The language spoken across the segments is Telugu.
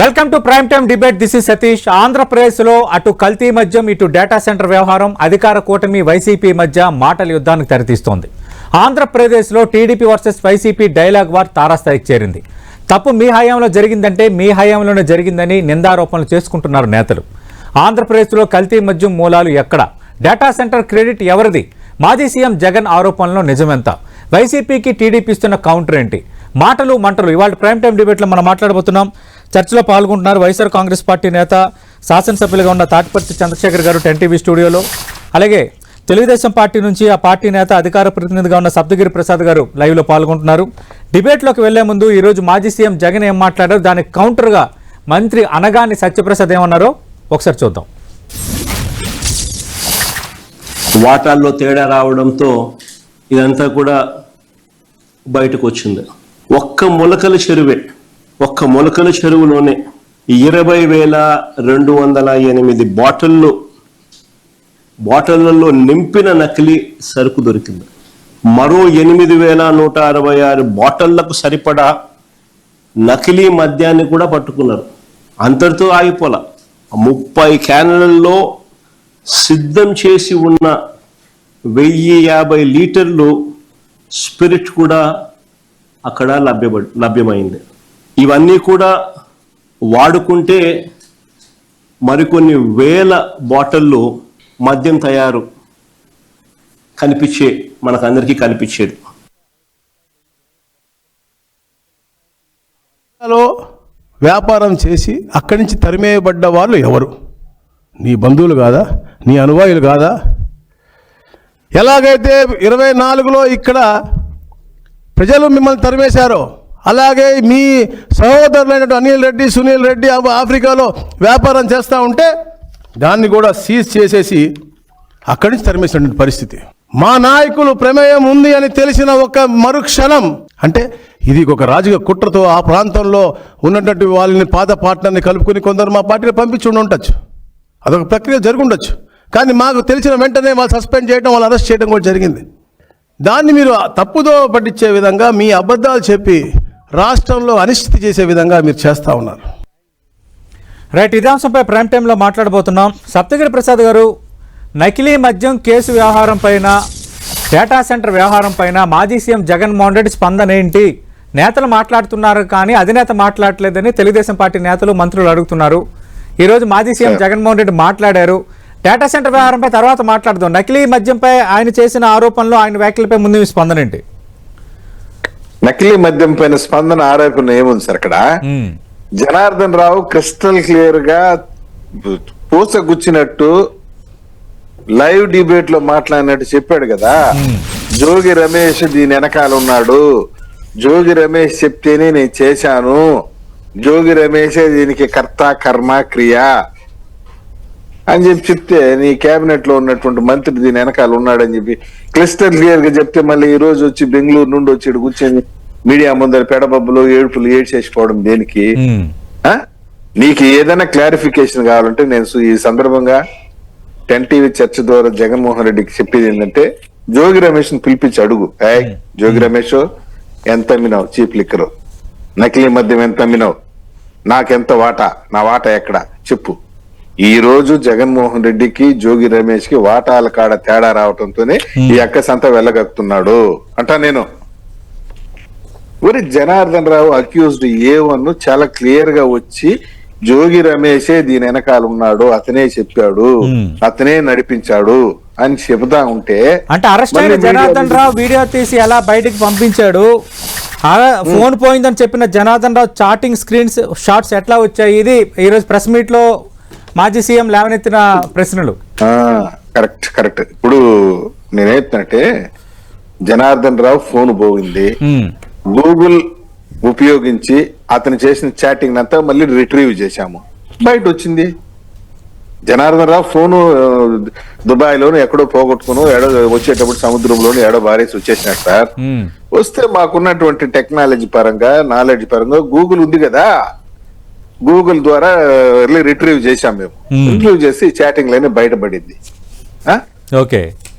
Welcome to prime time debate. This is Satish. ఆంధ్రప్రదేశ్లో అటు కల్తీ మద్యం, ఇటు డేటా సెంటర్ వ్యవహారం అధికార కూటమి వైసీపీ మధ్య మాటల యుద్ధానికి తెరతీస్తోంది. ఆంధ్రప్రదేశ్లో TDP versus YCP dialogue war తారాస్థాయికి చేరింది. తప్పు మీ హయాంలో జరిగిందంటే మీ హయాంలోనే జరిగిందని నిందారోపణలు చేసుకుంటున్నారు నేతలు. ఆంధ్రప్రదేశ్లో కల్తీ మద్యం మూలాలు ఎక్కడ? డేటా సెంటర్ క్రెడిట్ ఎవరిది? మాజీ సీఎం జగన్ ఆరోపణలో నిజమెంత? వైసీపీకి టీడీపీ ఇస్తున్న కౌంటర్ ఏంటి? మాటలు మంటలు ఇవాళ ప్రైమ్ టైం డిబేట్లో మనం మాట్లాడబోతున్నాం. చర్చలో పాల్గొంటున్నారు వైఎస్ఆర్ కాంగ్రెస్ పార్టీ నేత, శాసనసభ్యులుగా ఉన్న తాటిపర్తి చంద్రశేఖర్ గారు 10 టీవీ స్టూడియోలో, అలాగే తెలుగుదేశం పార్టీ నుంచి ఆ పార్టీ నేత అధికార ప్రతినిధిగా ఉన్న సప్తగిరి ప్రసాద్ గారు లైవ్లో పాల్గొంటున్నారు. డిబేట్లోకి వెళ్లే ముందు ఈరోజు మాజీ సీఎం జగన్ ఏం మాట్లాడారు, దానికి కౌంటర్గా మంత్రి అనగాని సత్యప్రసాద్ ఏమన్నారో ఒకసారి చూద్దాం. వాటాల్లో తేడా రావడంతో ఇదంతా కూడా బయటకు వచ్చింది. ఒక్క మొలకల చెరువులోనే 20,208 బాటిళ్లలో నింపిన నకిలీ సరుకు దొరికింది. మరో 8,166 బాటిళ్లకు సరిపడా నకిలీ మద్యాన్ని కూడా పట్టుకున్నారు. అంతటితో ఆగిపోలా. 30 క్యాన్లలో సిద్ధం చేసి ఉన్న 1,050 లీటర్లు స్పిరిట్ కూడా అక్కడ లభ్యమైంది. ఇవన్నీ కూడా వాడుకుంటే మరికొన్ని వేల బాటిళ్ళు మద్యం తయారు మనకందరికీ కనిపించేది. వ్యాపారం చేసి అక్కడి నుంచి తరిమేయబడ్డ వాళ్ళు ఎవరు? నీ బంధువులు కాదా? నీ అనువాయులు కాదా? ఎలాగైతే 24లో ఇక్కడ ప్రజలు మిమ్మల్ని తరిమేశారో, అలాగే మీ సహోదరులైనటువంటి అనిల్ రెడ్డి, సునీల్ రెడ్డి ఆఫ్రికాలో వ్యాపారం చేస్తూ ఉంటే దాన్ని కూడా సీజ్ చేసేసి అక్కడి నుంచి తరిమేసినటువంటి పరిస్థితి. మా నాయకులు ప్రమేయం ఉంది అని తెలిసిన ఒక మరుక్షణం, అంటే ఇది ఒక రాజకీయ కుట్రతో ఆ ప్రాంతంలో ఉన్నటువంటి వాళ్ళని పాత పార్ట్నర్ని కలుపుకొని కొందరు మా పార్టీలో పంపించి ఉండొచ్చు. అదొక ప్రక్రియ జరుగుండొచ్చు. కానీ మాకు తెలిసిన వెంటనే వాళ్ళు సస్పెండ్ చేయడం, వాళ్ళు అరెస్ట్ చేయడం కూడా జరిగింది. దాన్ని మీరు తప్పుదో పట్టించే విధంగా, మీ అబద్ధాలు చెప్పి రాష్ట్రంలో అనిశ్చితి చేసే విధంగా మీరు చేస్తూ ఉన్నారు. రైట్, ఇదే అంశంపై ప్రైమ్ టైంలో మాట్లాడబోతున్నాం. సప్తగిరి ప్రసాద్ గారు, నకిలీ మద్యం కేసు వ్యవహారం పైన, డేటా సెంటర్ వ్యవహారం పైన మాజీ సీఎం జగన్మోహన్ రెడ్డి స్పందన ఏంటి? నేతలు మాట్లాడుతున్నారు కానీ అధినేత మాట్లాడలేదని తెలుగుదేశం పార్టీ నేతలు, మంత్రులు అడుగుతున్నారు. ఈరోజు మాజీ సీఎం జగన్మోహన్ రెడ్డి మాట్లాడారు. డేటా సెంటర్ వ్యవహారంపై తర్వాత మాట్లాడదాం. నకిలీ మద్యంపై ఆయన చేసిన ఆరోపణలు, ఆయన వ్యాఖ్యలపై ముందు మీ స్పందన ఏంటి? నకిలీ మద్యం పైన స్పందన ఆరోపణ ఏముంది సార్? అక్కడ జనార్దన్ రావు క్రిస్టల్ క్లియర్ గా పూసగుచ్చినట్టు లైవ్ డిబేట్ లో మాట్లాడినట్టు చెప్పాడు కదా. జోగి రమేష్ దీని వెనకాల ఉన్నాడు, జోగి రమేష్ చెప్తేనే నేను చేశాను, జోగి రమేషే దీనికి కర్త కర్మ క్రియ అని చెప్తే నీ కేబినెట్ లో ఉన్నటువంటి మంత్రి దీని వెనకాల ఉన్నాడని చెప్పి క్లిస్టర్ క్లియర్ గా చెప్తే, మళ్ళీ ఈ రోజు వచ్చి బెంగళూరు నుండి వచ్చి కూర్చొని మీడియా ముందర పెడబబ్బులు ఏడుపులు ఏడ్చేసిపోవడం దేనికి? నీకు ఏదైనా క్లారిఫికేషన్ కావాలంటే నేను ఈ సందర్భంగా 10 టీవీ చర్చ ద్వారా జగన్మోహన్ రెడ్డికి చెప్పేది ఏంటంటే, జోగి రమేష్ ని పిలిపించి అడుగు, జోగి రమేష్ ఎంత అమ్మినావు చీప్ లిక్కర్, నకిలీ మద్యం ఎంత అమ్మినావు, నాకెంత వాటా, నా వాటా ఎక్కడ చెప్పు. ఈ రోజు జగన్మోహన్ రెడ్డికి, జోగి రమేష్ కి వాటాల కాడ తేడా రావడంతోనే ఈ అక్కసంతా వెళ్ళగక్కుతున్నాడు అంటా నేను. జనార్దన్ రావు అక్యూజ్డ్ A1 చాలా క్లియర్ గా వచ్చి జోగి రమేషే దీని వెనకాల ఉన్నాడు, అతనే చెప్పాడు, అతనే నడిపించాడు అని చెబుతా ఉంటే, అంటే అరెస్ట్ అయిన జనార్దన్ రావు వీడియో తీసి ఎలా బయటికి పంపించాడు, ఫోన్ పోయిందని చెప్పిన Janardhan Rao chatting screens shorts ఎట్లా వచ్చాయి? ఇది ఈరోజు ప్రెస్ మీట్ లో మాజీ సీఎం లేవనెత్తిన ప్రశ్నలు. కరెక్ట్. ఇప్పుడు నేనేంటంటే, జనార్దన్ రావు ఫోన్ పోయింది, గూగుల్ ఉపయోగించి అతను చేసిన చాటింగ్ అంతా మళ్ళీ రిట్రీవ్ చేశాము, బయట వచ్చింది. జనార్దన్ రావు ఫోను దుబాయ్ లోను ఎక్కడో పోగొట్టుకును, వచ్చేటప్పుడు సముద్రంలోను ఏడో బారేసి వచ్చేసినాడు సార్. వస్తే మాకున్నటువంటి టెక్నాలజీ పరంగా, నాలెడ్జ్ పరంగా గూగుల్ ఉంది కదా, గూగుల్ ద్వారా రిట్రీవ్ చేశాం మేము. రిట్రీవ్ చేసి చాటింగ్ లైన్ బయటపడింది.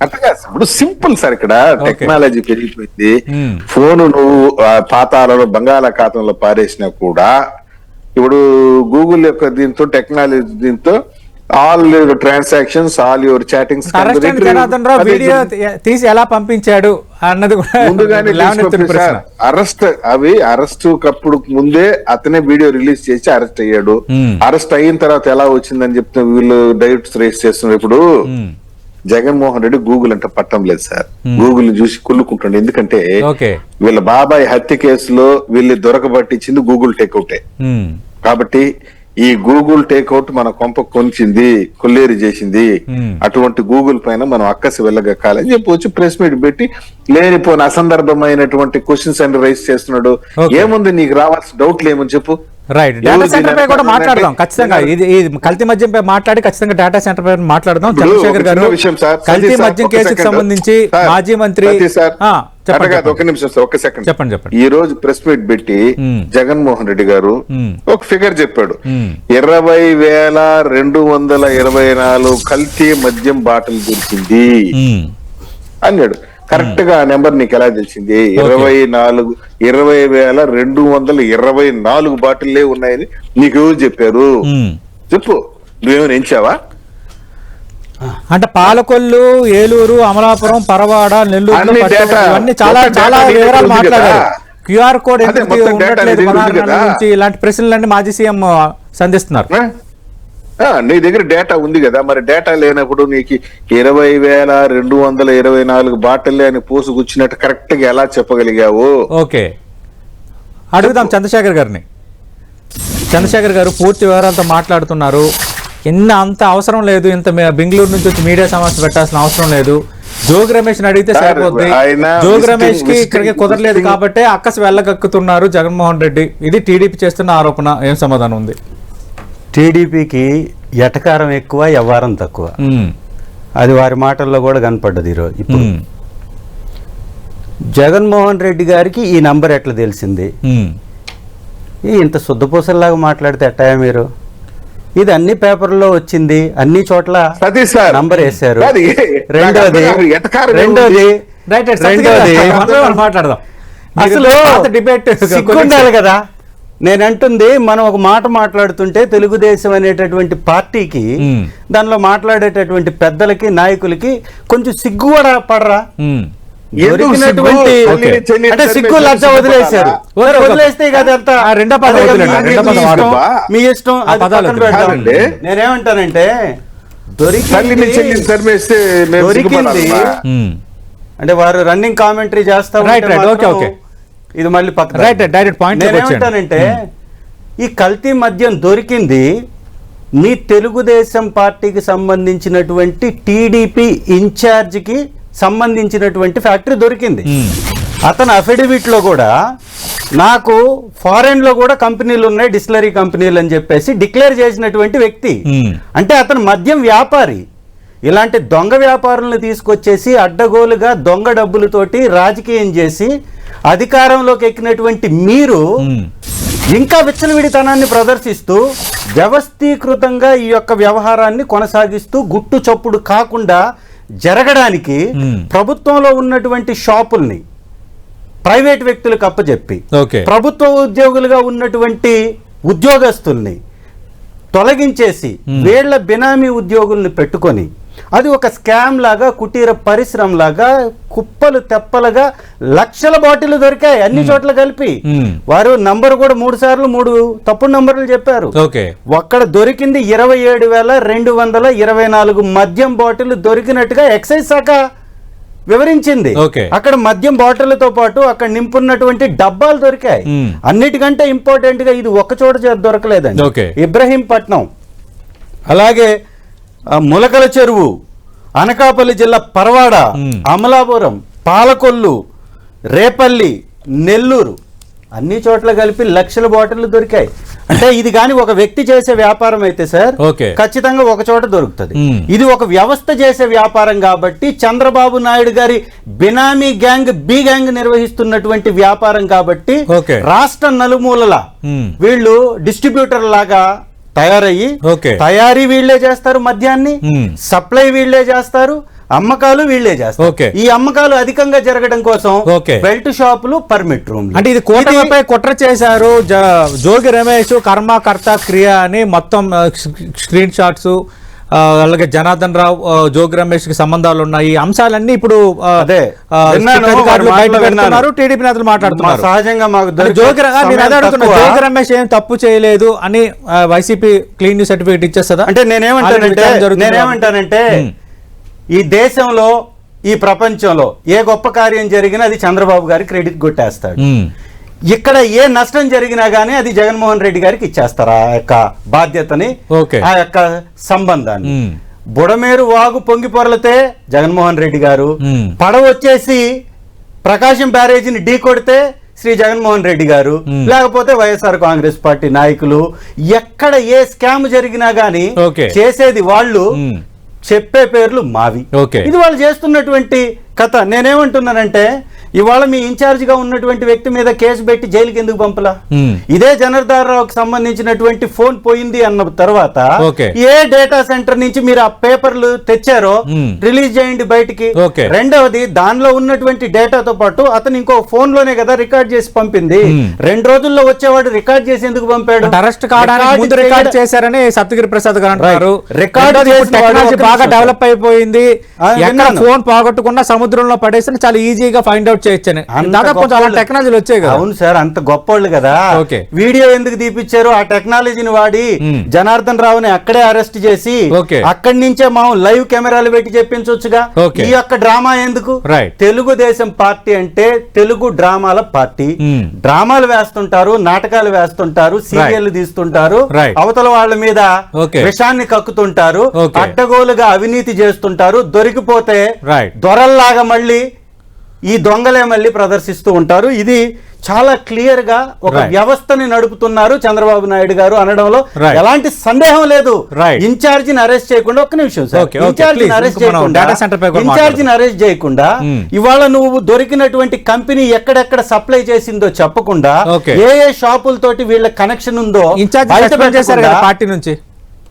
అట్లా ఇప్పుడు సింపుల్ సార్, ఇక్కడ టెక్నాలజీ పెరిగిపోయింది. ఫోను నువ్వు పాతాలలో బంగాళాఖాతంలో పారేసినా కూడా ఇప్పుడు గూగుల్ యొక్క దీంతో టెక్నాలజీ దీంతో all transactions all your chattings arrest అయిన జనార్దన్ రావు వీడియో తీసి ఎలా పంపించాడు అన్నది కూడా ముందుగానే లేవనెత్తిన ప్రశ్న. అరెస్ట్ కప్పుడు ముందే అతనే వీడియో రిలీజ్ చేసి అరెస్ట్ అయ్యాడు. అరెస్ట్ అయిన తర్వాత ఎలా వచ్చిందని చెప్తే వీళ్ళు డైరెక్ట్ రేస్ చేస్తున్నారు. ఇప్పుడు జగన్మోహన్ రెడ్డి గూగుల్ అంటే పట్టం లేదు సార్. గూగుల్ చూసి కుళ్ళుకుంటుండే. ఎందుకంటే ఓకే వీళ్ళ బాబాయ్ హత్య కేసులో వీళ్ళు దొరకబట్టించింది గూగుల్ టేక్అవుటే. కాబట్టి ఈ గూగుల్ టేక్అవుట్ మన కొంప కొంచింది, కొల్లేరి చేసింది. అటువంటి గూగుల్ పైన మనం అక్కసి వెళ్ళగక్కాలని చెప్పి వచ్చి ప్రెస్ మీట్ పెట్టి లేనిపోయిన అసందర్భమైనటువంటి క్వశ్చన్స్ అన్ని రైజ్ చేస్తున్నాడు. ఏముంది నీకు రావాల్సిన డౌట్లు ఏమని చెప్పు. రైట్, డేటా సెంటర్ పై కూడా మాట్లాడదాం ఖచ్చితంగా. ఇది కల్తీ మద్యం పై మాట్లాడి ఖచ్చితంగా డేటా సెంటర్ పై మాట్లాడదాం. చంద్రశేఖర్ గారు, కల్తీ మద్యం కేసుకు సంబంధించి మాజీ మంత్రి ఒక నిమిషం సార్, ఒక సెకండ్ చెప్పండి. ఈ రోజు ప్రెస్ మీట్ పెట్టి జగన్మోహన్ రెడ్డి గారు ఒక ఫిగర్ చెప్పాడు. 20,224 కల్తీ మద్యం బాటిల్ దొరికింది అన్నాడు. కరెక్ట్ గా ఆ నెంబర్ నీకు ఎలా తెలిసింది? 20,224 బాటిల్లే ఉన్నాయని నీకు ఎవరు చెప్పారు? చెప్పు, నువ్వేమైనా ఎంచావా? అంటే పాలకొల్లు, ఏలూరు, అమలాపురం, పరవాడ, నెల్లూరు ఇవన్నీ చాలా చాలా వివరాలు మాట్లాడారు. క్యూఆర్ కోడ్ ఎందుకు ఉండట్లేదు 16 నెలల నుంచి? ఇలాంటి ప్రశ్నలన్నీ మాజీ సీఎం సంధిస్తున్నారు. నీ దగ్గర డేటా ఉంది కదా, మరి డేటా లేనప్పుడు నీకు 20,224 బాటిల్లే అని పోసుకొచ్చినట్టు కరెక్ట్ గా ఎలా చెప్పగలిగావు? ఓకే, అడుగుదాం చంద్రశేఖర్ గారిని. చంద్రశేఖర్ గారు పూర్తి వివరాలతో మాట్లాడుతున్నారు. అంత అవసరం లేదు, ఇంత బెంగళూరు నుంచి వచ్చి మీడియా సమావేశం పెట్టాల్సిన అవసరం లేదు. జోగి రమేష్ అడిగితే సరిపోద్ది. జోగి రమేష్ కి ఇక్కడికి కుదరలేదు కాబట్టి అక్కసి వెళ్ళగక్కుతున్నారు జగన్మోహన్ రెడ్డి. ఇది టీడీపీ చేస్తున్న ఆరోపణ. ఏం సమాధానం ఉంది? టీడీపీకి ఎటకారం ఎక్కువ, వ్యవహారం తక్కువ. అది వారి మాటల్లో కూడా కనపడ్డది ఈరోజు. ఇప్పుడు జగన్మోహన్ రెడ్డి గారికి ఈ నంబర్ ఎట్లా తెలిసింది? ఇంత శుద్ధపూసల్లాగా మాట్లాడితే ఎట్టాయా మీరు? ఇది అన్ని పేపర్లో వచ్చింది, అన్ని చోట్ల నంబర్ వేశారు. రెండోది మాట్లాడదాం. అసలు సిగ్గుండాలి కదా. నేనంటుంది, మనం ఒక మాట మాట్లాడుతుంటే తెలుగుదేశం అనేటటువంటి పార్టీకి, దానిలో మాట్లాడేటటువంటి పెద్దలకి, నాయకులకి కొంచెం సిగ్గు కూడా పడరా? అంటే సిగ్గు లజ్జ వదిలేశారు. వదిలేస్తే కదంతా మీ ఇష్టం. నేనేమంటానంటే దొరికింది అంటే వారు రన్నింగ్ కామెంటరీ చేస్తా. ఇది మళ్ళీ పక్కన నేనేమంటానంటే, ఈ కల్తీ మద్యం దొరికింది మీ తెలుగుదేశం పార్టీకి సంబంధించినటువంటి టీడీపీ ఇన్ఛార్జికి సంబంధించినటువంటి ఫ్యాక్టరీ దొరికింది. అతను అఫిడవిట్ లో కూడా నాకు ఫారెన్ లో కూడా కంపెనీలు ఉన్నాయి, డిస్టిలరీ కంపెనీలు అని చెప్పేసి డిక్లేర్ చేసినటువంటి వ్యక్తి. అంటే అతను మద్యం వ్యాపారి. ఇలాంటి దొంగ వ్యాపారులను తీసుకొచ్చేసి అడ్డగోలుగా దొంగ డబ్బులతోటి రాజకీయం చేసి అధికారంలోకి ఎక్కినటువంటి మీరు ఇంకా విచ్చలవిడితనాన్ని ప్రదర్శిస్తూ వ్యవస్థీకృతంగా ఈ యొక్క వ్యవహారాన్ని కొనసాగిస్తూ గుట్టు చప్పుడు కాకుండా జరగడానికి ప్రభుత్వంలో ఉన్నటువంటి షాపుల్ని ప్రైవేట్ వ్యక్తులకు అప్పచెప్పి ప్రభుత్వ ఉద్యోగులుగా ఉన్నటువంటి ఉద్యోగస్తుల్ని తొలగించేసి వీళ్ల బినామీ ఉద్యోగుల్ని పెట్టుకొని అది ఒక స్కామ్ లాగా, కుటీర పరిశ్రమ లాగా కుప్పలు తెప్పలుగా లక్షల బాటిల్ దొరికాయి అన్ని చోట్ల కలిపి. వారు నంబర్ కూడా 3 సార్లు 3 తప్పుడు నంబర్లు చెప్పారు. ఒక్కడ దొరికింది 27,224 మద్యం బాటిల్ దొరికినట్టుగా ఎక్సైజ్ శాఖ వివరించింది. అక్కడ మద్యం బాటిళ్లతో పాటు అక్కడ నింపున్నటువంటి డబ్బాలు దొరికాయి. అన్నిటికంటే ఇంపార్టెంట్ గా ఇది ఒక చోట దొరకలేదండి. ఇబ్రహీంపట్నం, అలాగే ములకల చెరువు, అనకాపల్లి జిల్లా పరవాడ, అమలాపురం, పాలకొల్లు, రేపల్లి, నెల్లూరు అన్ని చోట్ల కలిపి లక్షల బాటిళ్లు దొరికాయి. అంటే ఇది కానీ ఒక వ్యక్తి చేసే వ్యాపారం అయితే సార్ ఖచ్చితంగా ఒక చోట దొరుకుతుంది. ఇది ఒక వ్యవస్థ చేసే వ్యాపారం కాబట్టి, చంద్రబాబు నాయుడు గారి బినామీ గ్యాంగ్, బి గ్యాంగ్ నిర్వహిస్తున్నటువంటి వ్యాపారం కాబట్టి రాష్ట్ర నలుమూలల వీళ్ళు డిస్ట్రిబ్యూటర్ లాగా తయారయ్యి తయారీ వీళ్లే చేస్తారు, మద్యాన్ని సప్లై వీళ్లే చేస్తారు. అమ్మకాలు వీళ్ళే చేస్తారు. ఓకే. ఈ అమ్మకాలు అధికంగా జరగడం కోసం ఓకే. బెల్ట్ షాపులు, పర్మిట్ రూమ్లు. అంటే ఇది కూటమిపై కుట్ర చేశారు. జోగి రమేష్ కర్మకర్త క్రియ అని మొత్తం స్క్రీన్ షాట్స్, అలాగే జనార్దన్ రావు జోగి రమేష్ కి సంబంధాలు ఉన్నాయి అంశాలన్నీ ఇప్పుడు టీడీపీ నేతలు మాట్లాడుతున్నారు. సహజంగా మాకు జోగి రమేష్ ఏం తప్పు చేయలేదు అని వైసీపీ క్లీన్ న్యూస్ సర్టిఫికేట్ ఇచ్చేస్తుందా? అంటే నేనేమంటానంటే ఈ దేశంలో, ఈ ప్రపంచంలో ఏ గొప్ప కార్యం జరిగినా అది చంద్రబాబు గారి క్రెడిట్ కొట్టేస్తాడు. ఇక్కడ ఏ నష్టం జరిగినా గానీ అది జగన్మోహన్ రెడ్డి గారికి ఇచ్చేస్తారు ఆ యొక్క బాధ్యతని, ఆ యొక్క సంబంధాన్ని. బుడమేరు వాగు పొంగి పొరలితే జగన్మోహన్ రెడ్డి గారు, పడవ వచ్చేసి ప్రకాశం బ్యారేజీని ఢీ కొడితే శ్రీ జగన్మోహన్ రెడ్డి గారు, లేకపోతే వైఎస్ఆర్ కాంగ్రెస్ పార్టీ నాయకులు. ఎక్కడ ఏ స్కామ్ జరిగినా గానీ చేసేది వాళ్ళు, చెప్పే పేర్లు మావి. ఇది వాళ్ళు చేస్తున్నటువంటి కథ. నేనేమంటున్నానంటే ఇవాళ మీ ఇన్ఛార్జ్ గా ఉన్నటువంటి వ్యక్తి మీద కేసు పెట్టి జైలుకి ఎందుకు పంపలా? ఇదే జనార్దన్ రావుకి సంబంధించినటువంటి ఫోన్ పోయింది అన్న తర్వాత ఏ డేటా సెంటర్ నుంచి మీరు ఆ పేపర్లు తెచ్చారో రిలీజ్ చేయండి బయటికి. రెండవది, దానిలో ఉన్నటువంటి డేటాతో పాటు అతను ఇంకో ఫోన్ లోనే కదా రికార్డ్ చేసి పంపింది. 2 రోజుల్లో వచ్చేవాడు రికార్డ్ చేసి ఎందుకు పంపాడు? అరెస్ట్ కావడానికి రికార్డ్ చేశారని సప్తగిరి ప్రసాద్ గారు అంటారు. బాగా డెవలప్ అయిపోయింది. ఎక్కడ ఫోన్ పోగొట్టుకున్నా సముద్రంలో పడేసి చాలా ఈజీగా ఫైండ్ అవుట్ చేయొచ్చని టెక్నాలజీలు వచ్చాయి కదా. అవును సార్, అంత గొప్పోళ్ళు కదా. వీడియో ఎందుకు తీపిచ్చారు? ఆ టెక్నాలజీని వాడి జనార్దన్ రావుని అక్కడే అరెస్ట్ చేసి అక్కడి నుంచే మనం లైవ్ కెమెరాలు పెట్టి చెప్పించవచ్చుగా. ఈ యొక్క డ్రామా ఎందుకు? తెలుగుదేశం పార్టీ అంటే తెలుగు డ్రామాల పార్టీ. డ్రామాలు వేస్తుంటారు, నాటకాలు వేస్తుంటారు, సీరియల్ తీస్తుంటారు, అవతల వాళ్ళ మీద విషాన్ని కక్కుతుంటారు, అడ్డగోలుగా అవినీతి చేస్తుంటారు. దొరికిపోతే దొరల్లాగా మళ్ళీ ఈ దొంగలే మళ్ళీ ప్రదర్శిస్తూ ఉంటారు. ఇది చాలా క్లియర్ గా ఒక వ్యవస్థని నడుపుతున్నారు చంద్రబాబు నాయుడు గారు అనడంలో ఎలాంటి సందేహం లేదు. ఇన్ఛార్జిని అరెస్ట్ చేయకుండా, ఒక్క నిమిషం సార్, ఇన్ఛార్జిని అరెస్ట్ చేయకుండా ఇవాళ నువ్వు దొరికినటువంటి కంపెనీ ఎక్కడెక్కడ సప్లై చేసిందో చెప్పకుండా, ఏ ఏ షాపులతోటి వీళ్ళ కనెక్షన్ ఉందో పార్టీ నుంచి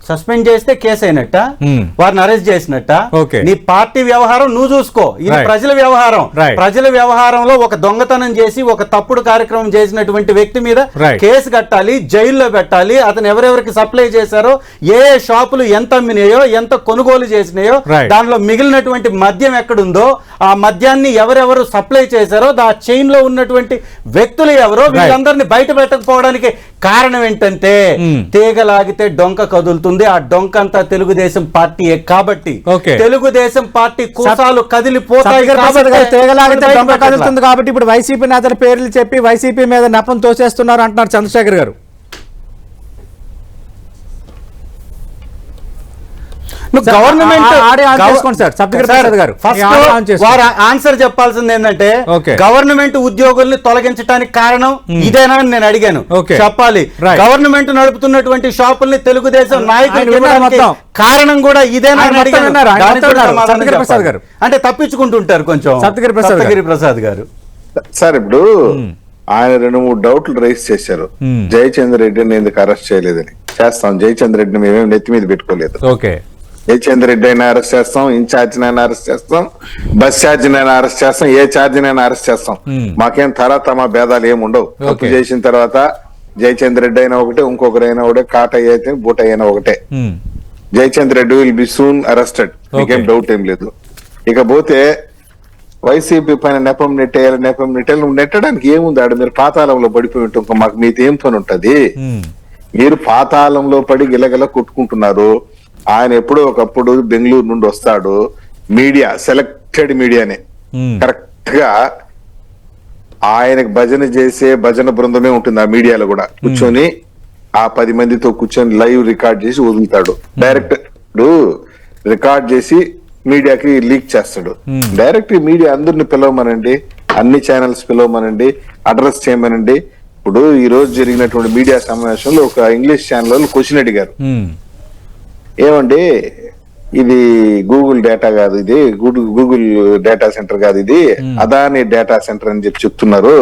సస్పెండ్ చేస్తే కేసు అయినట్ట, వారిని అరెస్ట్ చేసినట్ట. నీ పార్టీ వ్యవహారం నువ్వు చూసుకో. ఇది ప్రజల వ్యవహారం. ప్రజల వ్యవహారంలో ఒక దొంగతనం చేసి ఒక తప్పుడు కార్యక్రమం చేసినటువంటి వ్యక్తి మీద కేసు కట్టాలి, జైల్లో పెట్టాలి. అతను ఎవరెవరికి సప్లై చేశారో, ఏ ఏ షాపులు ఎంత అమ్మినాయో, ఎంత కొనుగోలు చేసినాయో, దానిలో మిగిలినటువంటి మద్యం ఎక్కడుందో, ఆ మద్యాన్ని ఎవరెవరు సప్లై చేశారో, ఆ చైన్ లో ఉన్నటువంటి వ్యక్తులు ఎవరో, వీళ్ళందరినీ బయట పెట్టకపోవడానికి కారణం ఏంటంటే తీగలాగితే డొంక కదులుతుంది. ఆ డొంక అంతా తెలుగుదేశం పార్టీయే కాబట్టి తెలుగుదేశం పార్టీ కూసాలు కదిలిపోతాయి కాబట్టి ఇప్పుడు వైసీపీ నేతల పేర్లు చెప్పి వైసీపీ మీద నెపం తోసేస్తున్నారు అంటున్నారు చంద్రశేఖర్ గారు. ఆన్సర్ చెప్పాల్సింది ఏంటంటే గవర్నమెంట్ ఉద్యోగుల్ని తొలగించడానికి కారణం ఇదేనా అని నేను అడిగాను. చెప్పాలి. గవర్నమెంట్ నడుపుతున్నటువంటి షాపుల్ని తెలుగుదేశం నాయకులు కారణం కూడా ఇదేనా అని అడిగాను. అంటే తప్పించుకుంటుంటారు కొంచెం సప్తగిరి ప్రసాద్ గారు. సార్ ఇప్పుడు ఆయన 2-3 డౌట్లు రైజ్ చేశారు. జయచంద్ర రెడ్డిని ఎందుకు అరెస్ట్ చేయలేదని. చేస్తాం, జయచంద్ర రెడ్డిని మేమేం నెత్తి మీద పెట్టుకోలేదు. జయచంద్ర రెడ్డి అయినా అరెస్ట్ చేస్తాం, ఇన్ఛార్జ్ నైనా అరెస్ట్ చేస్తాం, బస్ ఛార్జ్ నైనా అరెస్ట్ చేస్తాం, ఏ ఛార్జ్ నైనా అరెస్ట్ చేస్తాం. మాకేం తమ భేదాలు ఏమి ఉండవు. తప్పు చేసిన తర్వాత జయచంద్ర రెడ్డి అయినా ఒకటే, ఇంకొకరైనా ఒకటే, కాటయ్య అయితే బూటయ్య అయినా ఒకటే. Jayachandra Reddy will be soon arrested, మీకేం డౌట్ ఏం లేదు. ఇకపోతే వైసీపీ పైన నెపం నెట్టాలి. నెట్టడానికి ఏముంది? ఆడ మీరు పాతాళంలో పడిపోయి ఉంటాం, మాకు మీతో ఏం పని ఉంటది? మీరు పాతాళంలో పడి గిలగిల కొట్టుకుంటున్నారు. ఆయన ఎప్పుడో ఒకప్పుడు బెంగళూరు నుండి వస్తాడు. మీడియా, సెలెక్టెడ్ మీడియానే కరెక్ట్ గా ఆయనకు భజన చేసే భజన బృందమే ఉంటుంది. ఆ మీడియాలో కూడా కూర్చొని ఆ 10 మందితో కూర్చొని లైవ్ రికార్డ్ చేసి వదులుతాడు. డైరెక్ట్ రికార్డ్ చేసి మీడియాకి లీక్ చేస్తాడు. డైరెక్ట్ మీడియా అందరిని పిలవమనండి, అన్ని ఛానల్స్ పిలవమనండి, అడ్రస్ చేయమనండి. ఇప్పుడు ఈ రోజు జరిగినటువంటి మీడియా సమావేశంలో ఒక ఇంగ్లీష్ ఛానల్ వాళ్ళు క్వశ్చన్ అడిగారు. ఏమండి, ఇది గూగుల్ డేటా కాదు, ఇది గూగుల్ డేటా సెంటర్ కాదు, ఇది అదాని డేటా సెంటర్ అని చెప్తున్నారు.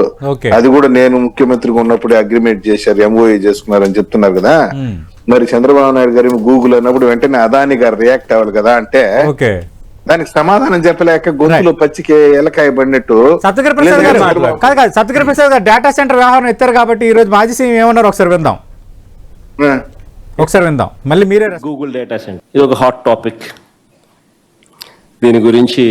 అది కూడా నేను ముఖ్యమంత్రిగా ఉన్నప్పుడు అగ్రిమెంట్ చేశారు, ఎంఓఏ చేసుకున్నారు అని చెప్తున్నారు కదా. మరి చంద్రబాబు నాయుడు గారు గూగుల్ అన్నప్పుడు వెంటనే అదాని గారు రియాక్ట్ అవ్వాలి కదా. అంటే దానికి సమాధానం చెప్పలేక గొంతులో పచ్చికి ఎలకాయ పడినట్టు. సత్యగిరి ప్రసాద్ గారు కాదు సత్యగిరి ప్రసాద్ గారు డేటా సెంటర్ వ్యవహారం ఎత్తారు కాబట్టి ఈ రోజు మాజీ సీఎం ఏమన్నారు ఒకసారి విందాం మళ్ళీ మీరే. గూగుల్ డేటా సెంటర్ ఇది ఒక హాట్ టాపిక్. దీని గురించి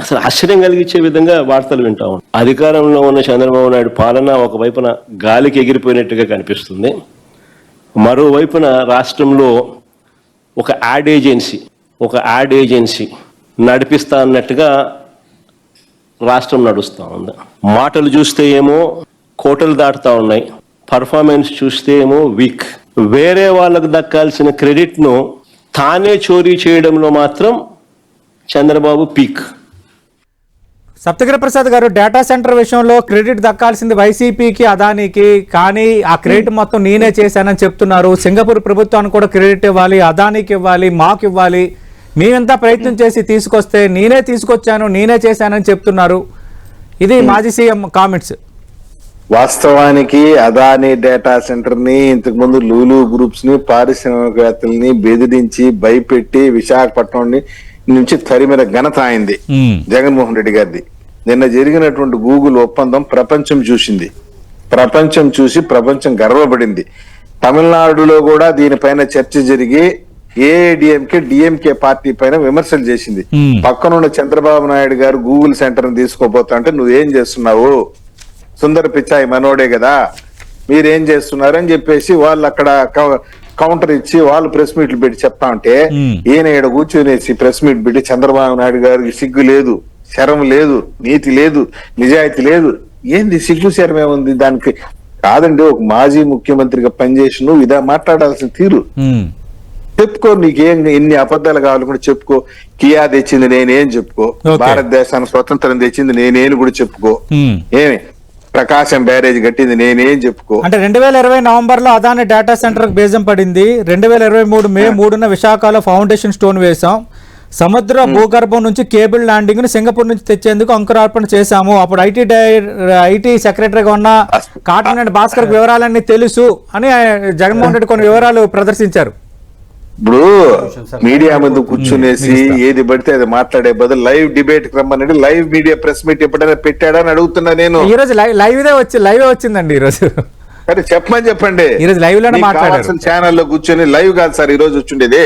అసలు ఆశ్చర్యం కలిగించే విధంగా వార్తలు వింటా ఉన్నాం. అధికారంలో ఉన్న చంద్రబాబు నాయుడు పాలన ఒకవైపున గాలికి ఎగిరిపోయినట్టుగా కనిపిస్తుంది, మరోవైపున రాష్ట్రంలో ఒక యాడ్ ఏజెన్సీ నడిపిస్తా అన్నట్టుగా రాష్ట్రం నడుస్తూ ఉంది. మాటలు చూస్తే ఏమో కోటలు దాటుతా ఉన్నాయి, పర్ఫార్మెన్స్ చూస్తే ఏమో వీక్. వేరే వాళ్ళకు దక్కాల్సిన క్రెడిట్ను తానే చోరీ చేయడంలో మాత్రం చంద్రబాబు పీక్. సప్తగిరి ప్రసాద్ గారు డేటా సెంటర్ విషయంలో క్రెడిట్ దక్కాల్సింది వైసీపీకి అదానికి, కానీ ఆ క్రెడిట్ మొత్తం నేనే చేశానని చెప్తున్నారు. సింగపూర్ ప్రభుత్వానికి కూడా క్రెడిట్ ఇవ్వాలి, అదానికి ఇవ్వాలి, మాకు ఇవ్వాలి. మేమెంతా ప్రయత్నం చేసి తీసుకొస్తే నేనే తీసుకొచ్చాను, నేనే చేశానని చెప్తున్నారు. ఇది మాజీ సీఎం కామెంట్స్. వాస్తవానికి అదానీ డేటా సెంటర్ ని ఇంతకు ముందు లూలు గ్రూప్స్ ని పారిశ్రామికవేత్తల్ని బెదిరించి భయపెట్టి విశాఖపట్నం నుంచి తరిమిన ఘనత అయింది జగన్మోహన్ రెడ్డి గారిది. నిన్న జరిగినటువంటి గూగుల్ ఒప్పందం ప్రపంచం చూసి ప్రపంచం గర్వపడింది. తమిళనాడులో కూడా దీనిపైన చర్చ జరిగి డిఎంకే పార్టీ పైన విమర్శలు చేసింది. పక్కనున్న చంద్రబాబు నాయుడు గారు గూగుల్ సెంటర్ ని తీసుకోపోతా అంటే నువ్వేం చేస్తున్నావు, సుందర పిచ్చాయి మనోడే కదా, మీరేం చేస్తున్నారు అని చెప్పేసి వాళ్ళు అక్కడ కౌంటర్ ఇచ్చి వాళ్ళు ప్రెస్ మీట్లు పెట్టి చెప్తా ఉంటే ఈయన ఇక్కడ కూర్చొనేసి ప్రెస్ మీట్ పెట్టి చంద్రబాబు నాయుడు గారికి సిగ్గు లేదు, శరం లేదు, నీతి లేదు, నిజాయితీ లేదు. ఏంది సిగ్గు శరం ఏముంది దానికి? కాదండి, ఒక మాజీ ముఖ్యమంత్రిగా పనిచేసి నువ్వు ఇదా మాట్లాడాల్సిన తీరు. చెప్పుకో, నీకేం ఎన్ని అబద్ధాలు కావాలి కూడా చెప్పుకో. కియా తెచ్చింది నేనేం చెప్పుకో, భారతదేశానికి స్వతంత్రం తెచ్చింది నేనేం కూడా చెప్పుకో, ఏమి ప్రకాశం బ్యారేజ్ కట్టింది నేనేం చెప్పుకో. అంటే 2020 నవంబర్ లో అదాని డేటా సెంటర్ బేజం పడింది. 2023 మే 3న విశాఖలో ఫౌండేషన్ స్టోన్ వేసాం. సముద్ర భూగర్భం నుంచి కేబుల్ ల్యాండింగ్ ను సింగపూర్ నుంచి తెచ్చేందుకు అంకురార్పణ చేశాము. అప్పుడు ఐటీ సెక్రటరీగా ఉన్న కాటన్ భాస్కర్ వివరాలన్నీ తెలుసు అని జగన్మోహన్ రెడ్డి కొన్ని వివరాలు ప్రదర్శించారు. ఇప్పుడు మీడియా ముందు కూర్చునేసి ఏది పడితే అది మాట్లాడే బదులు లైవ్ డిబేట్ రమ్మనండి. లైవ్ మీడియా ప్రెస్ మీట్ ఎప్పుడైనా పెట్టాడని అడుగుతున్నా నేను. ఈ రోజు లైవ్ వచ్చిందండి. ఈ రోజు సరే చెప్పండి. ఈ రోజు లైవ్ లోనే మాట్లాడారు. ఛానల్లో కూర్చొని లైవ్ కాదు సార్ ఈ రోజు వచ్చిండేది.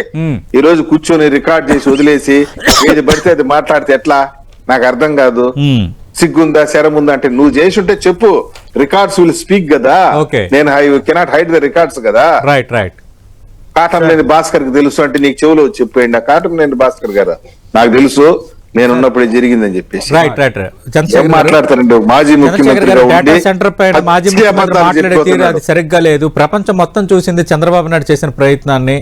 ఈ రోజు కూర్చొని రికార్డ్ చేసి వదిలేసి ఏది పడితే అది మాట్లాడితే ఎట్లా? నాకు అర్థం కాదు. సిగ్గుందా శరం ఉందా అంటే నువ్వు చేసి ఉంటే చెప్పు. రికార్డ్స్ విల్ స్పీక్ కదా. నేను కెనాట్ హైడ్ ద రికార్డ్స్ కదా. రైట్. కాటంనేని భాస్కర్ కి తెలుసు అంటే నీకు చెవులో చెప్పేయండి. కాటంనేని భాస్కర్ గారు నాకు తెలుసు, నేను ఉన్నప్పుడు జరిగిందని చెప్పేసి మాట్లాడతారండి. మాజీ ముఖ్యమంత్రి సరిగ్గా లేదు. ప్రపంచం మొత్తం చూసింది చంద్రబాబు నాయుడు చేసిన ప్రయత్నాన్ని,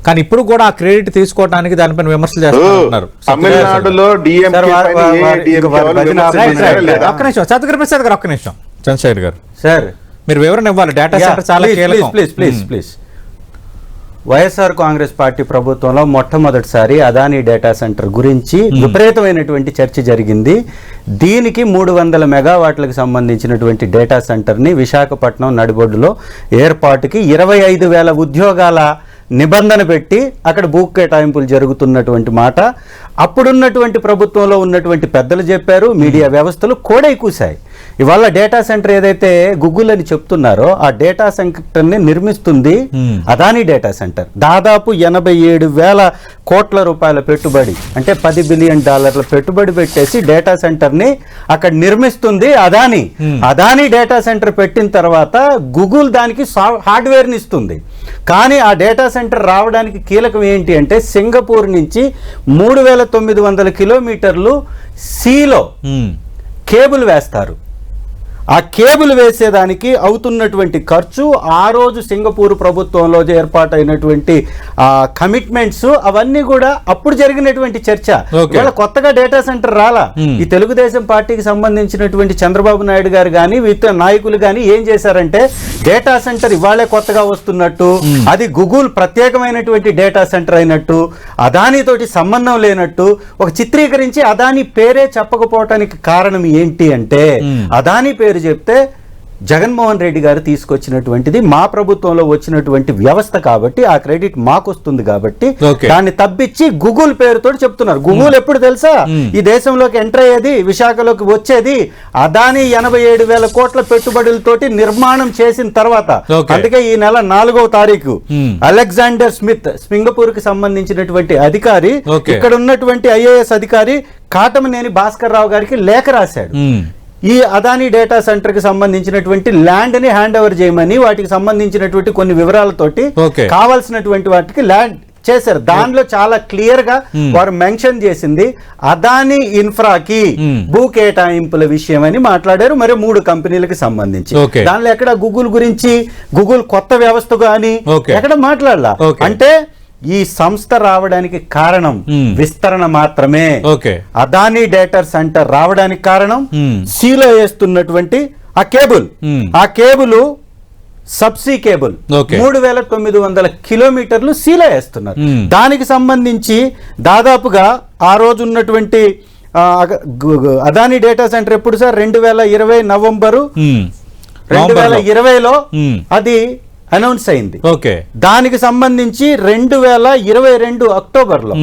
కానీ ఇప్పుడు కూడా ఆ క్రెడిట్ తీసుకోవడానికి దానిపైన విమర్శలు చేస్తున్నారు. తమిళనాడులో ఒక్క నిమిషం సత్యగిరి ప్రసాద్ గారు, ఒక్క నిమిషం. చంద్రశేఖర్ గారు సార్ మీరు వివరణ ఇవ్వాలి. డేటా సెంటర్ చాలా కీలకం. ప్లీజ్. వైఎస్ఆర్ కాంగ్రెస్ పార్టీ ప్రభుత్వంలో మొట్టమొదటిసారి అదానీ డేటా సెంటర్ గురించి విపరీతమైనటువంటి చర్చ జరిగింది. దీనికి 300 మెగావాట్లకు సంబంధించినటువంటి డేటా సెంటర్ని విశాఖపట్నం నడిబొడ్డులో ఏర్పాటుకి 25,000 ఉద్యోగాల నిబంధన పెట్టి అక్కడ భూ కేటాయింపులు జరుగుతున్నటువంటి మాట అప్పుడున్నటువంటి ప్రభుత్వంలో ఉన్నటువంటి పెద్దలు చెప్పారు. మీడియా వ్యవస్థలు కోడై కూశాయి. ఇవాళ డేటా సెంటర్ ఏదైతే గూగుల్ అని చెప్తున్నారో ఆ డేటా సెంటర్ ని నిర్మిస్తుంది అదానీ డేటా సెంటర్. దాదాపు 87,000 కోట్ల రూపాయల పెట్టుబడి, అంటే $10 బిలియన్ పెట్టుబడి పెట్టేసి డేటా సెంటర్ ని అక్కడ నిర్మిస్తుంది అదానీ. అదానీ డేటా సెంటర్ పెట్టిన తర్వాత గూగుల్ దానికి హార్డ్వేర్ ని ఇస్తుంది. కానీ ఆ డేటా సెంటర్ రావడానికి కీలకం ఏంటి అంటే సింగపూర్ నుంచి 3,900 కిలోమీటర్లు సీలో కేబుల్ వేస్తారు. ఆ కేబుల్ వేసేదానికి అవుతున్నటువంటి ఖర్చు, ఆ రోజు సింగపూర్ ప్రభుత్వంలో ఏర్పాటైనటువంటి కమిట్మెంట్స్, అవన్నీ కూడా అప్పుడు జరిగినటువంటి చర్చ. ఇవాళ కొత్తగా డేటా సెంటర్ రాలా. ఈ తెలుగుదేశం పార్టీకి సంబంధించినటువంటి చంద్రబాబు నాయుడు గారు కానీ మిగతా నాయకులు కానీ ఏం చేశారంటే డేటా సెంటర్ ఇవాళే కొత్తగా వస్తున్నట్టు, అది గూగుల్ ప్రత్యేకమైనటువంటి డేటా సెంటర్ అయినట్టు, అదానీతోటి సంబంధం లేనట్టు ఒక చిత్రీకరించి అదానీ పేరే చెప్పకపోవటానికి కారణం ఏంటి అంటే అదానీ పేరు చెప్తే జగన్మోహన్ రెడ్డి గారు తీసుకొచ్చినటువంటిది, మా ప్రభుత్వంలో వచ్చినటువంటి వ్యవస్థ కాబట్టి ఆ క్రెడిట్ మాకు వస్తుంది కాబట్టి దాన్ని తప్పించి గూగుల్ పేరుతో చెప్తున్నారు. గూగుల్ ఎప్పుడు తెలుసా ఈ దేశంలోకి ఎంటర్ అయ్యేది, విశాఖలోకి వచ్చేది అదాని 87,000 కోట్ల పెట్టుబడులతోటి నిర్మాణం చేసిన తర్వాత. అందుకే ఈ నెల 4వ తారీఖు అలెగ్జాండర్ స్మిత్, సింగపూర్ కి సంబంధించినటువంటి అధికారి, ఇక్కడ ఉన్నటువంటి ఐఏఎస్ అధికారి కాటమనేని భాస్కర్ రావు గారికి లేఖ రాశాడు. ఈ అదానీ డేటా సెంటర్ కి సంబంధించినటువంటి ల్యాండ్ ని హ్యాండ్ ఓవర్ చేయమని, వాటికి సంబంధించినటువంటి కొన్ని వివరాలతోటి కావాల్సినటువంటి వాటికి ల్యాండ్ చేశారు. దానిలో చాలా క్లియర్ గా వారు మెన్షన్ చేసింది అదానీ ఇన్ఫ్రాకి భూ కేటాయింపుల విషయం అని మాట్లాడారు. మరి 3 కంపెనీలకు సంబంధించి దానిలో ఎక్కడ గూగుల్ గురించి, గూగుల్ కొత్త వ్యవస్థ గాని ఎక్కడ మాట్లాడాల. అంటే ఈ సంస్థ రావడానికి కారణం విస్తరణ మాత్రమే. అదానీ డేటా సెంటర్ రావడానికి కారణం సీలో వేస్తున్నటువంటి ఆ కేబుల్ సబ్సీ కేబుల్ 3,900 కిలోమీటర్లు సీలో వేస్తున్నారు. దానికి సంబంధింంచి దాదాపుగా ఆ రోజు ఉన్నటువంటి అదానీ డేటా సెంటర్ ఎప్పుడు సార్ 2020 నవంబరు 2020లో అది అనౌన్స్ అయింది. దానికి సంబంధించి 2022 అక్టోబర్లో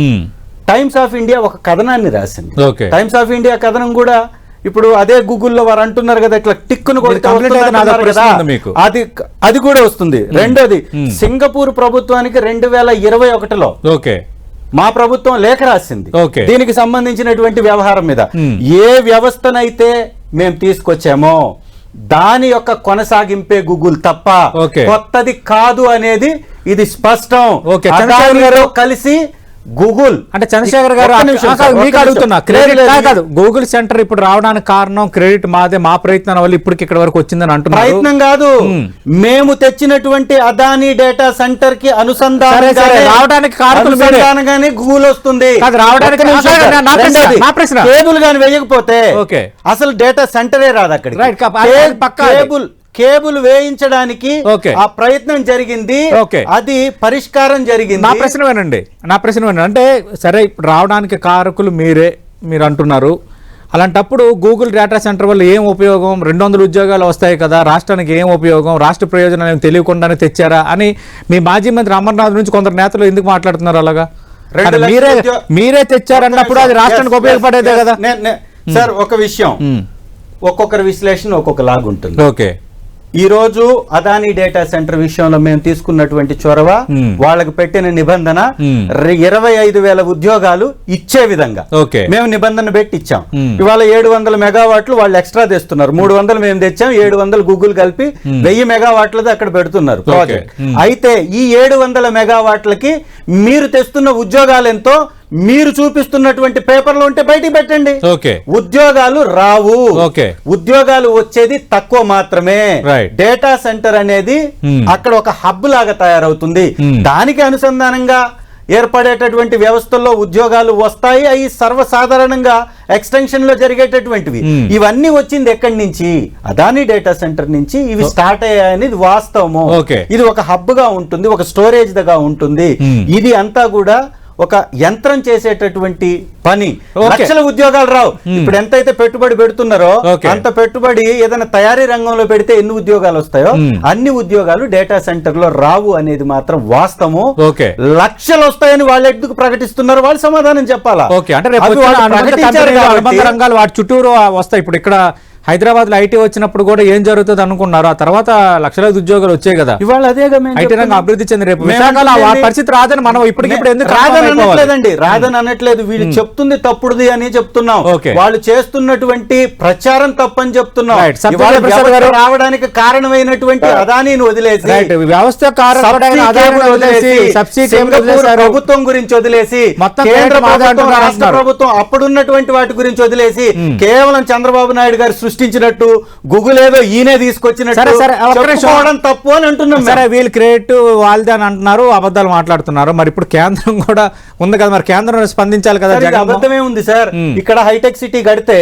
టైమ్స్ ఆఫ్ ఇండియా ఒక కథనాన్ని రాసింది. టైమ్స్ ఆఫ్ ఇండియా కథనం కూడా ఇప్పుడు అదే గూగుల్లో వారు అంటున్నారు కదా, ఇట్లా టిక్కును అది కూడా వస్తుంది. రెండోది సింగపూర్ ప్రభుత్వానికి 2021లో మా ప్రభుత్వం లేఖ రాసింది దీనికి సంబంధించినటువంటి వ్యవహారం మీద. ఏ వ్యవస్థనైతే మేము తీసుకొచ్చామో దాని యొక్క కొనసాగింపే గూగుల్ తప్ప కొత్తది కాదు అనేది ఇది స్పష్టం. కలిసి గూగుల్ అంటే చంద్రశేఖర్ గారు మీకు అడుగుతున్నా, క్రెడిట్ కాదు గూగుల్ సెంటర్ ఇప్పుడు రావడానికి కారణం క్రెడిట్ మాదే, మా ప్రయత్నం వల్ల ఇప్పటికి ఇక్కడ వరకు వచ్చిందని అంటున్నారు. ప్రయత్నం కాదు, మేము తెచ్చినటువంటి అదానీ డేటా సెంటర్ కి రావడానికి కారణంగానే గూగుల్ వస్తుంది. కేబుల్ గాని వేయకపోతే అసలు డేటా సెంటరే రాదు అక్కడికి. కేబుల్ వేయించడానికి ఆ ప్రయత్నం జరిగింది, అది పరిష్కారం జరిగింది. నా ప్రశ్న వినండి అంటే సరే ఇప్పుడు రావడానికి కారకులు మీరు అంటున్నారు. అలాంటప్పుడు గూగుల్ డేటా సెంటర్ వల్ల ఏం ఉపయోగం? 200 ఉద్యోగాలు వస్తాయి కదా, రాష్ట్రానికి ఏం ఉపయోగం? రాష్ట్ర ప్రయోజనాలు తెలియకుండానే తెచ్చారా అని మీ మాజీ మంత్రి అమర్నాథ్ నుంచి కొందరు నేతలు ఎందుకు మాట్లాడుతున్నారు అలాగా? మీరే తెచ్చారన్నప్పుడు అది రాష్ట్రానికి ఉపయోగపడేదే కదా సార్. ఒక విషయం, ఒక్కొక్కరి విశ్లేషణ ఒక్కొక్క లాగుంటుంది. ఈ రోజు అదానీ డేటా సెంటర్ విషయంలో మేము తీసుకున్నటువంటి చొరవ, వాళ్ళకి పెట్టిన నిబంధన 25,000 ఉద్యోగాలు ఇచ్చే విధంగా మేము నిబంధన పెట్టి ఇచ్చాం. ఇవాళ 700 మెగావాట్లు వాళ్ళు ఎక్స్ట్రా తెస్తున్నారు. 300 మేము తెచ్చాం, 700 గూగుల్ కలిపి 1000 మెగావాట్లది అక్కడ పెడుతున్నారు ప్రాజెక్ట్. అయితే ఈ 700 మెగావాట్లకి మీరు తెస్తున్న ఉద్యోగాలు ఎంతో మీరు చూపిస్తున్నటువంటి పేపర్లో ఉంటే బయటికి పెట్టండి. ఉద్యోగాలు రావు, ఉద్యోగాలు వచ్చేది తక్కువ మాత్రమే. డేటా సెంటర్ అనేది అక్కడ ఒక హబ్ లాగా తయారవుతుంది. దానికి అనుసంధానంగా ఏర్పడేటటువంటి వ్యవస్థల్లో ఉద్యోగాలు వస్తాయి. అవి సర్వసాధారణంగా ఎక్స్టెన్షన్ లో జరిగేటటువంటివి. ఇవన్నీ వచ్చింది ఎక్కడి నుంచి? అదానీ డేటా సెంటర్ నుంచి ఇవి స్టార్ట్ అయ్యాయని వాస్తవము. ఇది ఒక హబ్ గా ఉంటుంది, ఒక స్టోరేజ్ గా ఉంటుంది. ఇది అంతా కూడా ఒక యంత్రం చేసేటటువంటి పని. లక్షల ఉద్యోగాలు రావు. ఇప్పుడు ఎంతైతే పెట్టుబడి పెడుతున్నారో అంత పెట్టుబడి ఏదైనా తయారీ రంగంలో పెడితే ఎన్ని ఉద్యోగాలు వస్తాయో అన్ని ఉద్యోగాలు డేటా సెంటర్ లో రావు అనేది మాత్రం వాస్తవము. లక్షలు వస్తాయని వాళ్ళు ఎందుకు ప్రకటిస్తున్నారు? వాళ్ళు సమాధానం చెప్పాలా? రంగాలు వాటి చుట్టూరు వస్తాయి. ఇప్పుడు ఇక్కడ హైదరాబాద్ లో ఐటీ వచ్చినప్పుడు కూడా ఏం జరుగుతుంది అనుకున్నారు? ఆ తర్వాత లక్షలాది ఉద్యోగాలు వచ్చాయి కదా. ఇవాళ అదే ఐటీ రంగం అభివృద్ధి చెంది రేపు పరిస్థితి రాదని మనం ఇప్పటికిప్పుడు ఎందుకు రాదనట్లేదండి, రాదని అనట్లేదు. వీళ్ళు చెప్తుంది తప్పుడుది అని చెప్తున్నాం. వాళ్ళు చేస్తున్నటువంటి ప్రచారం తప్పని చెప్తున్నాం. రావడానికి కారణమైనటువంటి అదానీని వదిలేసి, వ్యవస్థ ప్రభుత్వం గురించి వదిలేసి, కేంద్ర రాష్ట్ర ప్రభుత్వం అప్పుడున్నటువంటి వాటి గురించి వదిలేసి, కేవలం చంద్రబాబు నాయుడు గారు సృష్టించినట్టు గూగుల్ ఏదో ఈయనే తీసుకొచ్చినట్టు తప్పు అని అంటున్నాం. సరే, వీళ్ళు క్రెడిట్ వాళ్ళదే అని అంటున్నారు, అబద్ధాలు మాట్లాడుతున్నారు. మరి ఇప్పుడు కేంద్రం కూడా ఉంది కదా, మరి కేంద్రం స్పందించాలి కదా. అబద్ధమే ఉంది సార్. ఇక్కడ హైటెక్ సిటీ కడితే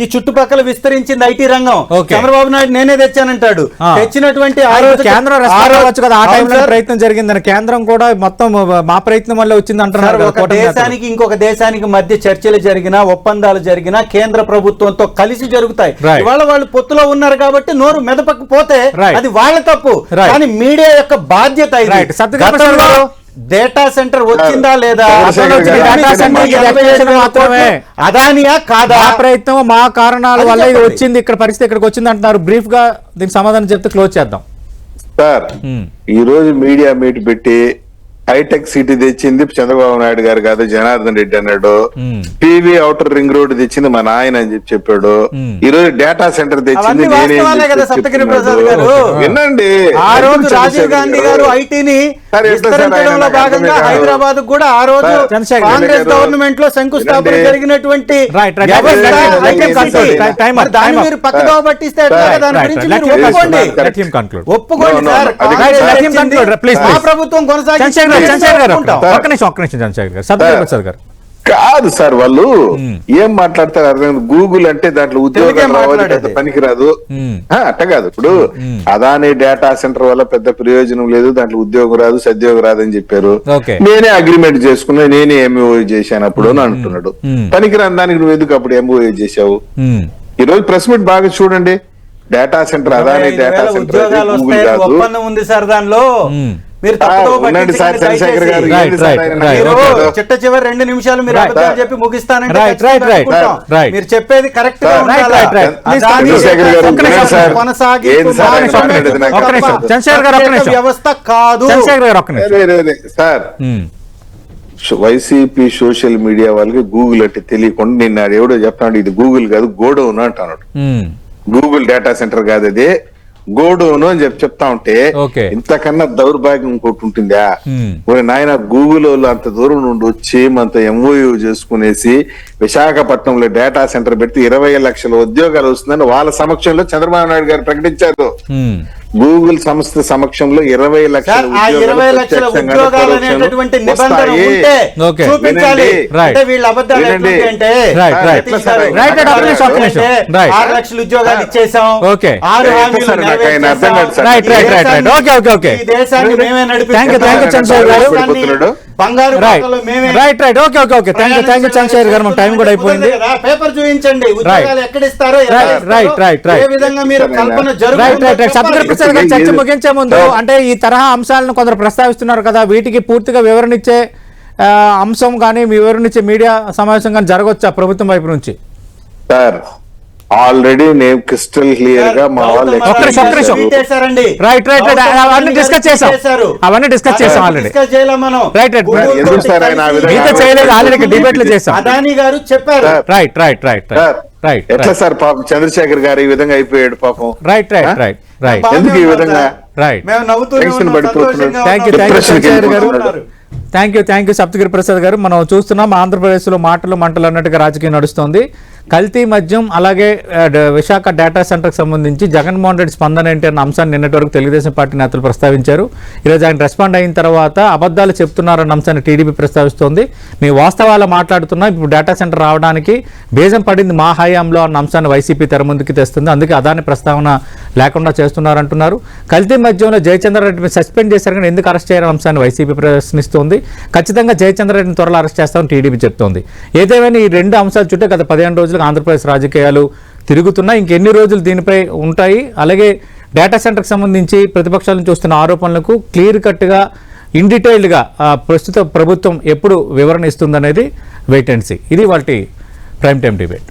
ఈ చుట్టుపక్కల విస్తరించింది ఐటీ రంగం. చంద్రబాబు నాయుడు నేనే తెచ్చానంటాడు. తెచ్చినటువంటి కేంద్రం కదా, ఆ టైంలో ప్రయత్నం జరిగిందని కేంద్రం కూడా మొత్తం మా ప్రయత్నం వల్ల వచ్చింది అంటున్నారు. ఒక దేశానికి ఇంకొక దేశానికి మధ్య చర్చలు జరిగినా, ఒప్పందాలు జరిగినా కేంద్ర ప్రభుత్వంతో కలిసి జరుగుతాయి. Right. ఇవాళ వాళ్ళు పొత్తులో ఉన్నారు కాబట్టి నోరు మెదపకపోతే Right. అది వాళ్ళ తప్పు. Right. కానీ మీడియా యొక్క బాధ్యత ఇది. Right. సత్యనారాయణ ప్రసాద్ గారు, డేటా సెంటర్ వచ్చిందా లేదా, డేటా సెంటర్ మాత్రమే అదానియా కాదా, మా ప్రయత్నం మా కారణాల అది వల్ల ఇది చెప్పండి. వచ్చింది, ఇక్కడ పరిస్థితి ఇక్కడికి వచ్చింది అంటున్నారు. బ్రీఫ్ గా దీనికి సమాధానం చెప్తే క్లోజ్ చేద్దాం. సార్ ఈ రోజు మీడియా మీట్ పెట్టి హైటెక్ సిటీ తెచ్చింది చంద్రబాబు నాయుడు గారు కాదు జనార్దన్ రెడ్డి అన్నాడు. పివి ఔటర్ రింగ్ రోడ్ తెచ్చింది మా నాయన అని చెప్పి చెప్పాడు. ఈ రోజు డేటా సెంటర్ తెచ్చింది అవన్నీ నేనే అని వాస్తవాలే కదా చెప్పి సప్తగిరి చెప్తున్నాడు. ప్రసాద్ గారు. వినండి, ఆ రోజు రాజీవ్ గాంధీ గారు ఐటీని సార్, ఎట్లా సార్ విస్తరించడంలో ఆయన భాగంగా అర్థమే కాదు. హైదరాబాద్ కూడా ఆ రోజు సార్, చంద్రశేఖర్ కాంగ్రెస్ గారు. గవర్నమెంట్ లో శంకుస్థాపన వినండి. జరిగినటువంటి Right, right. వ్యవస్థ Let him high tech conclude. City. Time up, మరి దాన్ని time up. మీరు పక్కదో పట్టిస్తే ఎట్లా? Right, దాని right, గురించి right. మీరు Let him ఒప్పుకోండి. Let him conclude. ఒప్పుకోండి No, no, సార్. no. అది కాంగ్రెస్ Let him తెచ్చింది. conclude, please, మా please. ప్రభుత్వం చంద్రశేఖర్ గారు, చంద్రశేఖర్ గారు కొనసాగించారు. ఒక్క నిమిషం చంద్రశేఖర్ గారు, సత్యనారాయణ ప్రసాద్ గారు. కాదు సార్, వాళ్ళు ఏం మాట్లాడతారు అర్థం కాదు. గూగుల్ అంటే దాంట్లో ఉద్యోగాలు తెలుగే రావాలి, మాట్లాడేది. పెద్ద పనికిరాదు. అట్ట కాదు. ఇప్పుడు అదాని డేటా సెంటర్ వల్ల పెద్ద ప్రయోజనం లేదు, దాంట్లో ఉద్యోగం రాదు, సద్యోగం రాదని చెప్పారు. Okay. నేనే అగ్రిమెంట్ చేసుకున్నా, నేనే ఎంఓఏ చేశాను అప్పుడు అని అంటున్నాడు. పనికిరాని దానికి నువ్వు ఎందుకు అప్పుడు ఎంఓఏ చేశావు? ఈ రోజు ప్రెస్ మీట్ బాగా చూడండి. Data centre Adani 25,000 data centre ఉద్యోగాలు గూగుల్ వస్తాయని కాదు. ఒప్పందం ఉంది సార్ దాంట్లో. మీరు తప్పుదో ఉండండి సార్, పట్టించకండి చంద్రశేఖర్ గారు. దయచేసి. Right, ఏంటి సార్ right, ఆయన right. మీరు మాట్లాడారు? చిట్ట చివరి 2 నిమిషాలు మీరు Right. అబద్ధాలు చెప్పి ముగిస్తానంటే Right, ఖచ్చితంగా right, right, ఒప్పుకుంటాం. right. మీరు చెప్పేది కరెక్ట్ గా Right, ఉండాలా? right, right. Please, Adani Chandrasekhar గారు, ఒక్క నిమిషం సార్. కొనసాగింపు ఏంటి సార్ ఆయన మాత్రమే మాట్లాడేది నాకు తప్ప ఒక్క నిమిషం. చంద్రశేఖర్ గారు, ఒక్క నిమిషం. వ్యవస్థ కాదు. చంద్రశేఖర్ గారు ఒక్క నిమిషం. రే, సార్ వైసీపీ సోషల్ మీడియా వాళ్ళకి గూగుల్ అంటే తెలియకుండా నిన్న ఎవడో చెప్తాడు ఇది గూగుల్ కాదు గోడౌన్ అంటాడు. గూగుల్ డేటా సెంటర్ కాదు అది గోడౌన్ అని చెప్తా ఉంటే Okay. ఇంతకన్నా దౌర్భాగ్యం ఇంకోటి ఉంటుందా? ఓరి నాయన, గూగుల్ వాళ్ళు అంత దూరం నుండి వచ్చి మనతో ఎంఓయూ చేసుకునేసి విశాఖపట్నంలో డేటా సెంటర్ పెడితే 20 లక్షల ఉద్యోగాలు వస్తుందని వాళ్ళ సమక్షంలో చంద్రబాబు నాయుడు గారు ప్రకటించారు. గూగుల్ సంస్థ సమక్షంలో 20 లక్షల సార్, ఆ 20 లక్షల ఉద్యోగాలు అనేటటువంటి నిబంధన ఉంటే Okay. చూపించాలి. వినండి. అంటే వీళ్ళ అబద్ధాలు వినండి. ఎట్లుంటాయంటే Right, right. సతీష్ గారు, Right, right. ఒక్క నిమిషం, ఒక్క నిమిషం. Right. 6 లక్షల ఉద్యోగాలు ఇచ్చేసాం. Okay. 6 ఎట్లా హామీలు సార్ నాకు ఆయన అర్థం కాదు sir. Right, right, right, right. Okay, okay, okay. ఈ దేశాన్ని మేమే Thank you, thank you, Chandrasekhar గారు. నడిపిస్తాం. బంగారు రైట్ బాటలో మేమే right right okay okay okay thank you Chandrashekar garu. మన టైం కూడా అయిపోయింది. పేపర్ చూపించండి, ఉద్యోగాలు ఎక్కడ ఇస్తారో, ఎలా Right, ఇస్తారో, right, right, right. ఏ విధంగా మీరు కల్పన రైట్ జరుగుతుందో రైట్ రైట్ సత్యనారాయణ చెప్పాలి. ప్రసాద్ గారు, చర్చ ముగించే ముందు అంటే ఈ తరహా అంశాలను కొందరు ప్రస్తావిస్తున్నారు కదా, వీటికి పూర్తిగా వివరణ ఇచ్చే అంశం కానీ వివరణ ఇచ్చే మీడియా సమావేశం కానీ జరగవచ్చా ప్రభుత్వం వైపు నుంచి? సార్ ఆల్రెడీ నేను క్రిస్టల్ క్లియర్ గా మా వాళ్ళు ఒక్క నిమిషం. పెట్టేశారండి. రైట్ రైట్ రైట్ అవన్నీ డిస్కస్ చేసాం ఆల్రెడీ. డిస్కస్ చేయాలి మనం. రైట్ రైట్ Google ఎందుకు తోటి సార్ ఆయన ఆ కలిసి విధంగా మీతో చేయలేదు, ఆల్రెడీ డిబేట్లు చేసాం. అదాని గారు చెప్పారు. Right right right sir right ఎట్లా సార్ పాపం చంద్రశేఖర్ గారు ఈ విధంగా అయిపోయాడు పాపం. రైట్ రైట్ రైట్ రైట్ ఎందుకు ఈ విధంగా? రైట్ మేము నవ్వుతూనే Tension ఉన్నాం, పడిపోతున్నాడు. సంతోషంగా థ్యాంక్ యూ ఉన్నాం. థ్యాంక్ యూ Depression కి చంద్రశేఖర్ గారు. వెళ్ళిపోతున్నారు. థ్యాంక్ యూ సప్తగిరి ప్రసాద్ గారు. మనం చూస్తున్నాం ఆంధ్రప్రదేశ్లో మాటలు మంటలు అన్నట్టుగా రాజకీయం నడుస్తోంది. కల్తీ మద్యం అలాగే విశాఖ డేటా సెంటర్కి సంబంధించి జగన్మోహన్ రెడ్డి స్పందన ఏంటి అన్న అంశాన్ని నిన్నటి వరకు తెలుగుదేశం పార్టీ నేతలు ప్రస్తావించారు. ఈరోజు ఆయన రెస్పాండ్ అయిన తర్వాత అబద్ధాలు చెప్తున్నారన్న అంశాన్ని టీడీపీ ప్రస్తావిస్తోంది. మీ వాస్తవాలు మాట్లాడుతున్నా, ఇప్పుడు డేటా సెంటర్ రావడానికి బేజం పడింది మా హయాంలో అన్న అంశాన్ని వైసీపీ తెర ముందుకు తెస్తుంది. అందుకే అదాని ప్రస్తావన లేకుండా చేస్తున్నారంటున్నారు. కల్తీ మద్యంలో జయచంద్రారెడ్డిని సస్పెండ్ చేశారు కానీ ఎందుకు అరెస్ట్ చేయాలన్న అంశాన్ని వైసీపీ ప్రశ్నిస్తోంది. ఖచ్చితంగా జయచంద్రారెడ్డిని త్వరలో అరెస్ట్ చేస్తామని టీడీపీ చెప్తోంది. ఏదేమైనా ఈ రెండు అంశాల చుట్టూ గత 15 రోజులుగా ఆంధ్రప్రదేశ్ రాజకీయాలు తిరుగుతున్నాయి. ఇంకెన్ని రోజులు దీనిపై ఉంటాయి? అలాగే డేటా సెంటర్కి సంబంధించి ప్రతిపక్షాలను చూస్తున్న ఆరోపణలకు క్లియర్ కట్గా ఇన్ డీటెయిల్డ్గా ప్రస్తుత ప్రభుత్వం ఎప్పుడు వివరణ ఇస్తుందనేది వెయిట్ అండ్ సీ. ఇది వాటి ప్రైమ్ టైం డిబేట్.